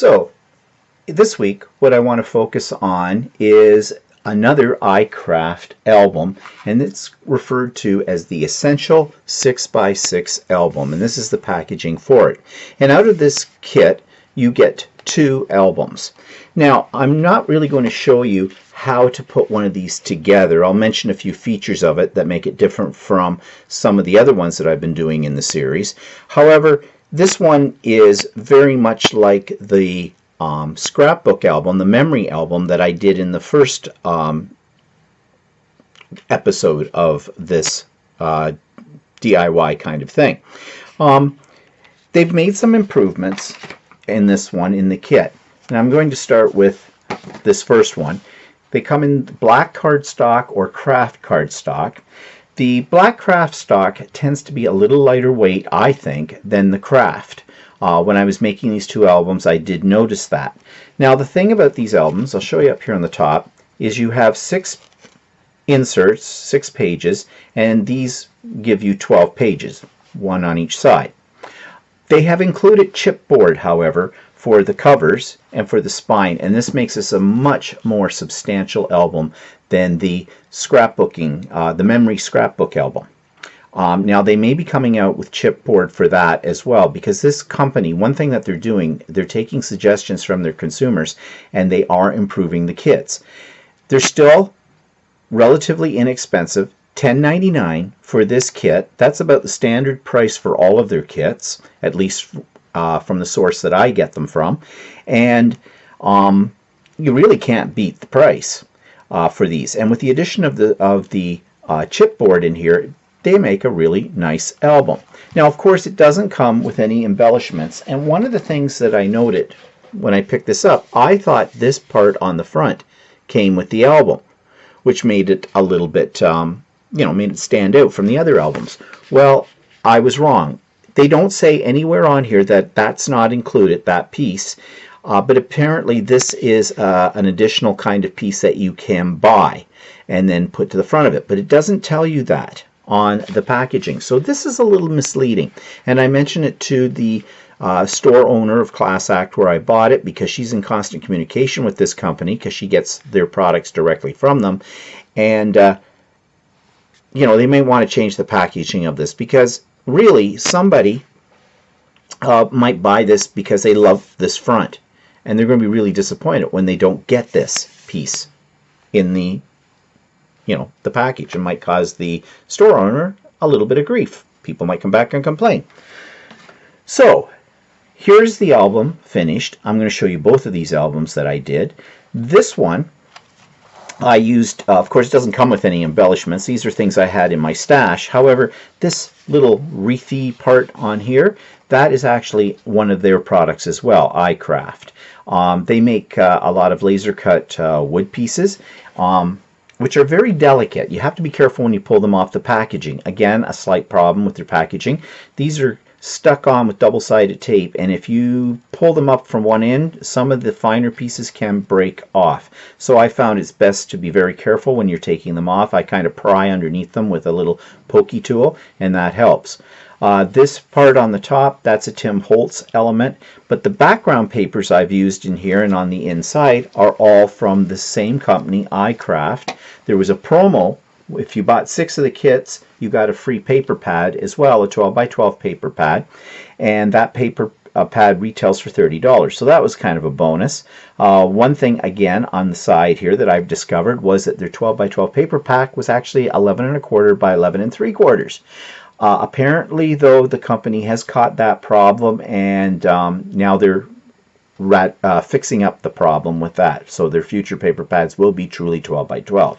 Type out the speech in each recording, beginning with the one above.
So this week what I want to focus on is another iCraft album, and it's referred to as the Essential 6x6 album, and this is the packaging for it. And out of this kit you get 2 albums. Now I'm not really going to show you how to put one of these together. I'll mention a few features of it that make it different from some of the other ones that I've been doing in the series. However, this one is very much like the scrapbook album, the memory album that I did in the first episode of this DIY kind of thing. They've made some improvements in this one in the kit. And I'm going to start with this first one. They come in black cardstock or craft cardstock. The black craft stock tends to be a little lighter weight, I think, than the craft. When I was making these 2 albums, I did notice that. Now the thing about these albums, I'll show you up here on the top, is you have 6 inserts, 6 pages, and these give you 12 pages, 1 on each side. They have included chipboard, however, for the covers and for the spine, and this makes this a much more substantial album than the scrapbooking, the memory scrapbook album. Now they may be coming out with chipboard for that as well, because this company, one thing that they're doing, they're taking suggestions from their consumers and they are improving the kits. They're still relatively inexpensive, $10.99 for this kit. That's about the standard price for all of their kits, at least from the source that I get them from, and you really can't beat the price for these. And with the addition of the chipboard in here, they make a really nice album. Now, of course, it doesn't come with any embellishments, and one of the things that I noted when I picked this up, I thought this part on the front came with the album, which made it a little bit, made it stand out from the other albums. Well, I was wrong. They don't say anywhere on here that that's not included, that piece, but apparently this is an additional kind of piece that you can buy and then put to the front of it, but it doesn't tell you that on the packaging. So this is a little misleading, and I mentioned it to the store owner of Class Act where I bought it, because she's in constant communication with this company because she gets their products directly from them, and they may want to change the packaging of this, because really somebody might buy this because they love this front, and they're going to be really disappointed when they don't get this piece in the the package. It might cause the store owner a little bit of grief. People might come back and complain. So here's the album finished. I'm going to show you both of these albums that I did. This one I used, of course, it doesn't come with any embellishments. These are things I had in my stash. However, this little wreathy part on here, that is actually one of their products as well, iCraft. They make a lot of laser cut wood pieces, which are very delicate. You have to be careful when you pull them off the packaging. Again, a slight problem with their packaging. These are stuck on with double-sided tape, and if you pull them up from one end, some of the finer pieces can break off. So I found it's best to be very careful when you're taking them off. I kind of pry underneath them with a little pokey tool, and that helps. This part on the top, that's a Tim Holtz element, but the background papers I've used in here and on the inside are all from the same company, iCraft. There was a promo. If you bought 6 of the kits, you got a free paper pad as well, a 12x12 paper pad, and that paper pad retails for $30. So that was kind of a bonus. One thing again on the side here that I've discovered was that their 12x12 paper pack was actually 11 1/4 by 11 3/4. Apparently, though, the company has caught that problem, and now they're fixing up the problem with that. So their future paper pads will be truly 12x12.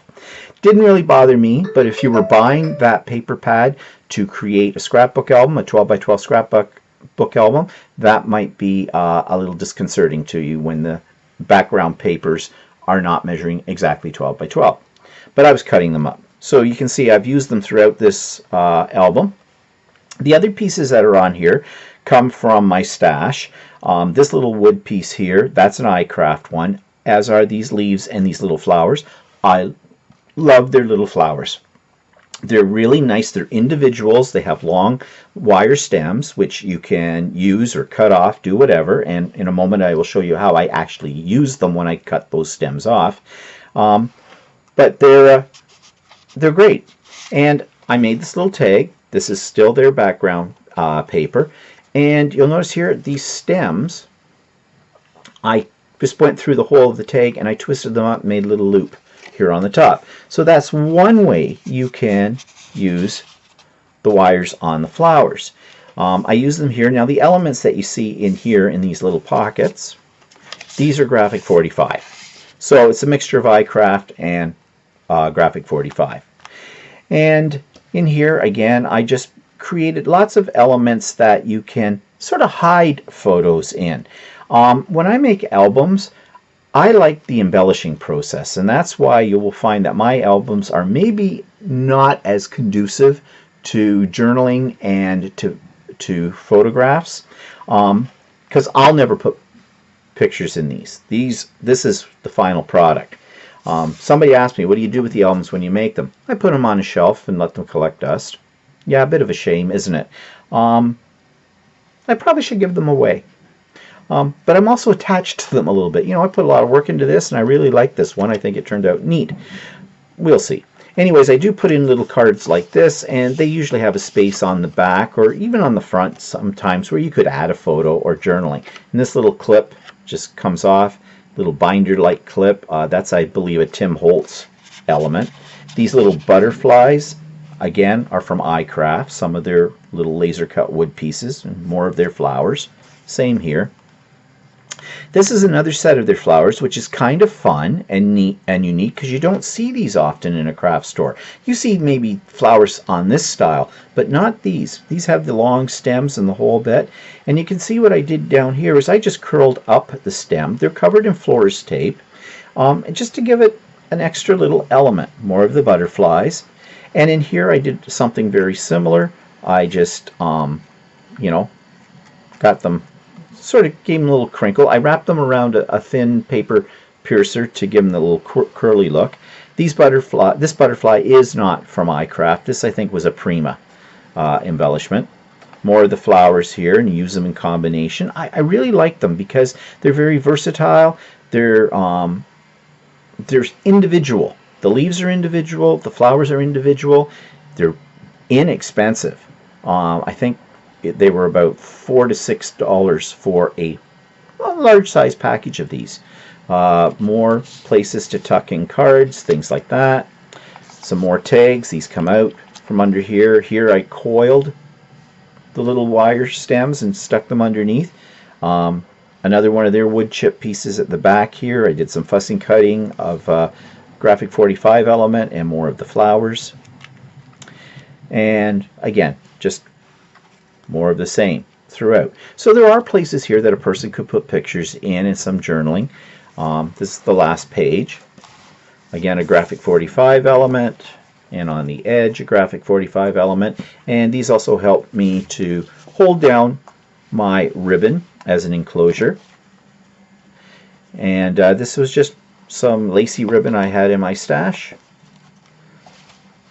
Didn't really bother me, but if you were buying that paper pad to create a scrapbook album, a 12x12 scrapbook album, that might be a little disconcerting to you when the background papers are not measuring exactly 12x12. But I was cutting them up. So you can see I've used them throughout this album. The other pieces that are on here come from my stash. This little wood piece here, that's an iCraft one, as are these leaves and these little flowers. I love their little flowers. They're really nice. They're individuals. They have long wire stems, which you can use or cut off, do whatever. And in a moment, I will show you how I actually use them when I cut those stems off. But they're great. And I made this little tag. This is still their background paper. And you'll notice here, these stems, I just went through the whole of the tag and I twisted them up and made a little loop here on the top. So that's one way you can use the wires on the flowers. I use them here. Now the elements that you see in here in these little pockets, these are Graphic 45. So it's a mixture of iCraft and Graphic 45. And in here again, I just created lots of elements that you can sort of hide photos in. When I make albums, I like the embellishing process, and that's why you will find that my albums are maybe not as conducive to journaling and to photographs, because I'll never put pictures in these. This is the final product. Somebody asked me, what do you do with the albums when you make them? I put them on a shelf and let them collect dust. Yeah, a bit of a shame, isn't it? I probably should give them away. But I'm also attached to them a little bit. You know, I put a lot of work into this, and I really like this one. I think it turned out neat. We'll see. Anyways, I do put in little cards like this, and they usually have a space on the back or even on the front sometimes where you could add a photo or journaling. And this little clip just comes off, little binder-like clip. That's, I believe, a Tim Holtz element. These little butterflies, again, are from iCraft. Some of their little laser-cut wood pieces and more of their flowers. Same here. This is another set of their flowers, which is kind of fun and neat and unique because you don't see these often in a craft store. You see maybe flowers on this style, but not these. These have the long stems and the whole bit. And you can see what I did down here is I just curled up the stem. They're covered in florist tape, just to give it an extra little element, more of the butterflies. And in here I did something very similar. I just, you know, got them, sort of gave them a little crinkle. I wrapped them around a thin paper piercer to give them the little curly look. This butterfly is not from iCraft. This, I think, was a Prima embellishment. More of the flowers here, and use them in combination. I really like them because they're very versatile. They're individual. The leaves are individual. The flowers are individual. They're inexpensive. I think they were about $4 to $6 for a large size package of these. More places to tuck in cards, things like that. Some more tags. These come out from under here. Here I coiled the little wire stems and stuck them underneath. Another one of their wood chip pieces at the back here. I did some fussing cutting of Graphic 45 element and more of the flowers. And again, just more of the same throughout. So there are places here that a person could put pictures in and some journaling. This is the last page. Again, a Graphic 45 element, and on the edge a Graphic 45 element. And these also help me to hold down my ribbon as an enclosure. And this was just some lacy ribbon I had in my stash.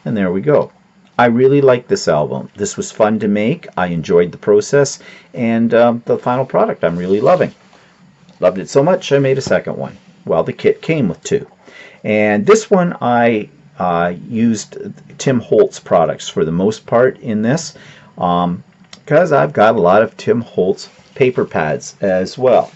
And there we go. I really like this album. This was fun to make. I enjoyed the process, and the final product I'm really loving. Loved it so much I made a second one. Well, the kit came with two. And this one I used Tim Holtz products for the most part in this, because I've got a lot of Tim Holtz paper pads as well.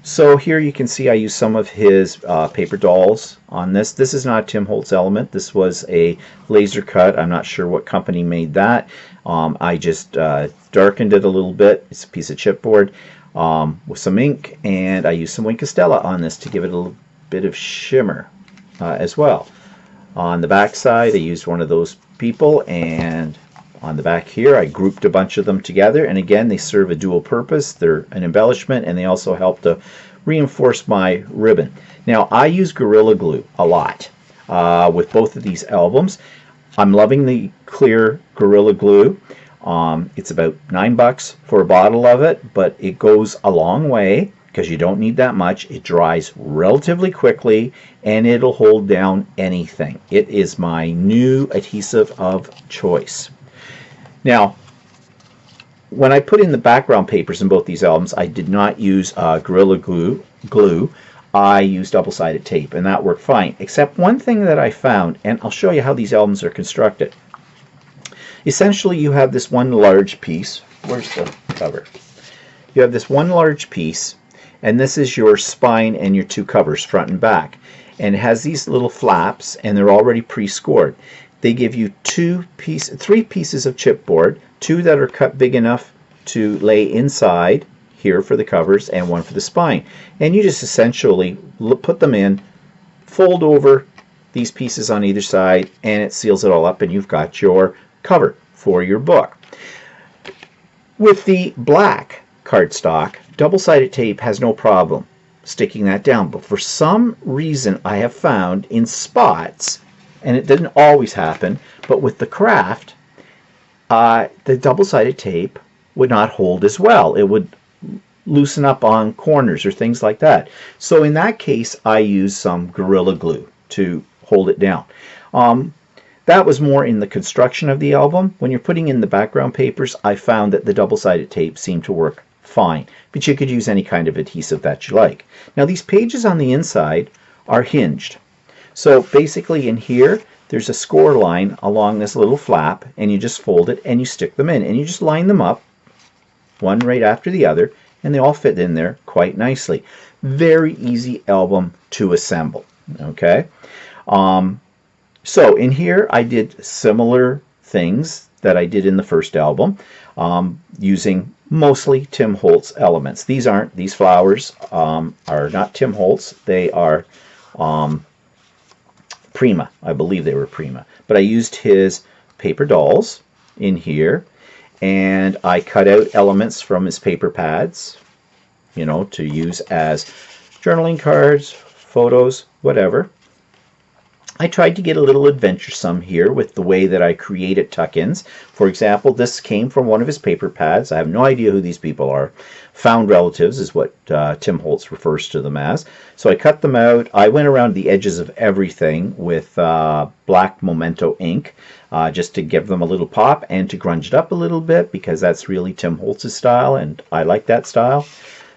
So here you can see I used some of his paper dolls on this. This is not a Tim Holtz element. This was a laser cut. I'm not sure what company made that. I just darkened it a little bit. It's a piece of chipboard with some ink, and I used some Winkostella on this to give it a little bit of shimmer as well. On the back side I used one of those people, and on the back here I grouped a bunch of them together, and again they serve a dual purpose. They're an embellishment, and they also help to reinforce my ribbon. Now I use Gorilla Glue a lot with both of these albums. I'm loving the clear Gorilla Glue. It's about $9 for a bottle of it, but it goes a long way. because you don't need that much. It dries relatively quickly, and it'll hold down anything. It is my new adhesive of choice. Now, when I put in the background papers in both these albums, I did not use Gorilla Glue. I used double-sided tape, and that worked fine, except one thing that I found, and I'll show you how these albums are constructed. Essentially, you have this one large piece. Where's the cover? You have this one large piece, and this is your spine and your two covers, front and back. And it has these little flaps, and they're already pre-scored. They give you three pieces of chipboard, two that are cut big enough to lay inside here for the covers, and one for the spine. And you just essentially put them in, fold over these pieces on either side, and it seals it all up, and you've got your cover for your book. With the black cardstock, double-sided tape has no problem sticking that down, but for some reason I have found in spots, and it didn't always happen, but with the craft, the double-sided tape would not hold as well. It would loosen up on corners or things like that. So in that case, I use some Gorilla Glue to hold it down. That was more in the construction of the album. When you're putting in the background papers, I found that the double-sided tape seemed to work fine, but you could use any kind of adhesive that you like. Now, these pages on the inside are hinged. So basically in here, there's a score line along this little flap, and you just fold it and you stick them in, and you just line them up, one right after the other, and they all fit in there quite nicely. Very easy album to assemble. Okay. So in here I did similar things that I did in the first album, using mostly Tim Holtz elements. These flowers are not Tim Holtz. They are Prima. I believe they were Prima. But I used his paper dolls in here, and I cut out elements from his paper pads, you know, to use as journaling cards, photos, whatever. I tried to get a little adventuresome here with the way that I created tuck-ins. For example, this came from one of his paper pads. I have no idea who these people are. Found relatives is what Tim Holtz refers to them as. So I cut them out. I went around the edges of everything with black Memento ink, just to give them a little pop and to grunge it up a little bit, because that's really Tim Holtz's style, and I like that style.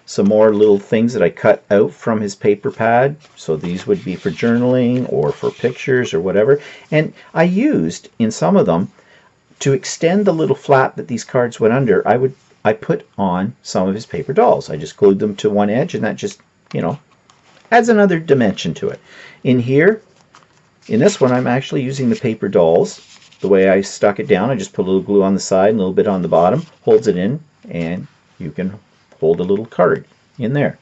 Some more little things that I cut out from his paper pad. So these would be for journaling or for pictures or whatever. And I used, in some of them, to extend the little flap that these cards went under, I put on some of his paper dolls. I just glued them to one edge, and that just, you know, adds another dimension to it. In here, in this one, I'm actually using the paper dolls. The way I stuck it down, I just put a little glue on the side and a little bit on the bottom, holds it in, and you can hold a little card in there.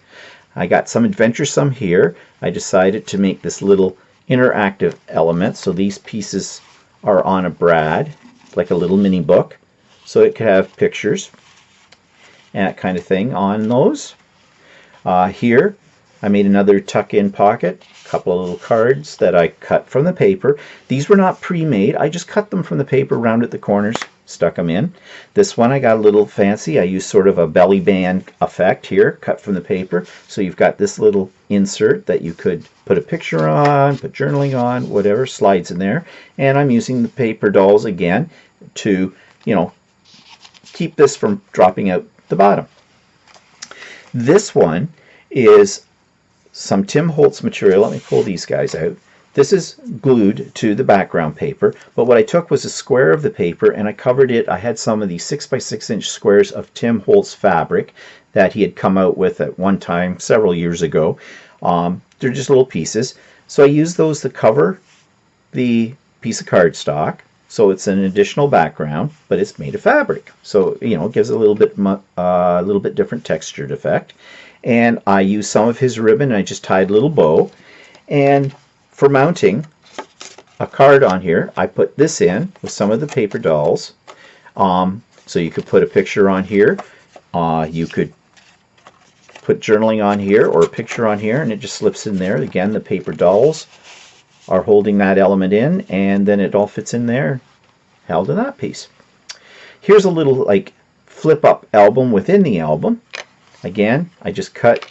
I got some adventuresome here. I decided to make this little interactive element. So these pieces are on a brad, like a little mini book. So it could have pictures and that kind of thing on those. Here, I made another tuck-in pocket, a couple of little cards that I cut from the paper. These were not pre-made. I just cut them from the paper, rounded the corners, stuck them in. This one I got a little fancy. I used sort of a belly band effect here, cut from the paper. So you've got this little insert that you could put a picture on, put journaling on, whatever, slides in there. And I'm using the paper dolls again to, you know, keep this from dropping out the bottom. This one is some Tim Holtz material. Let me pull these guys out. This is glued to the background paper, but what I took was a square of the paper and I covered it. I had some of these 6x6 inch squares of Tim Holtz fabric that he had come out with at one time several years ago. They're just little pieces. So I used those to cover the piece of cardstock. So it's an additional background, but it's made of fabric. So, you know, it gives a little bit different textured effect. And I used some of his ribbon, and I just tied a little bow. And for mounting a card on here, I put this in with some of the paper dolls. So you could put a picture on here. You could put journaling on here or a picture on here, and it just slips in there. Again, the paper dolls are holding that element in, and then it all fits in there, held in that piece. Here's a little like flip-up album within the album. Again, I just cut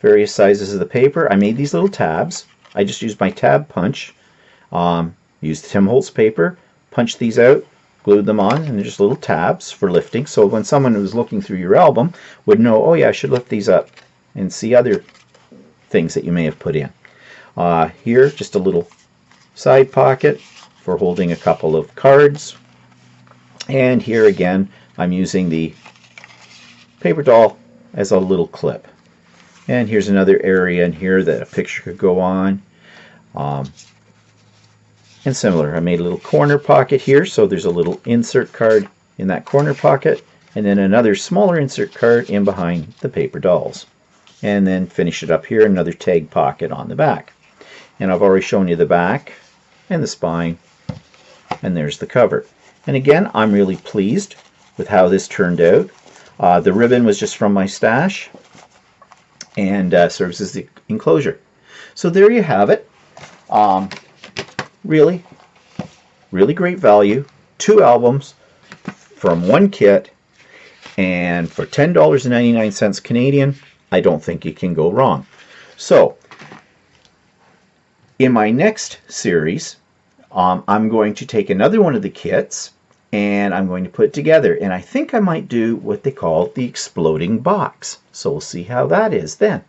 various sizes of the paper. I made these little tabs. I just used my tab punch. Used Tim Holtz paper, punched these out, glued them on, and they're just little tabs for lifting. So when someone who's looking through your album would know, oh yeah, I should lift these up and see other things that you may have put in. Here, just a little side pocket for holding a couple of cards. And here again, I'm using the paper doll as a little clip. And here's another area in here that a picture could go on. And similar, I made a little corner pocket here, so there's a little insert card in that corner pocket, and then another smaller insert card in behind the paper dolls. And then finish it up here, another tag pocket on the back. And I've already shown you the back and the spine, and there's the cover. And again, I'm really pleased with how this turned out. The ribbon was just from my stash and serves as the enclosure. So there you have it. Really great value. 2 albums from 1 kit, and for $10.99 Canadian, I don't think you can go wrong. So in my next series, I'm going to take another one of the kits and I'm going to put it together, and I think I might do what they call the exploding box. So we'll see how that is then.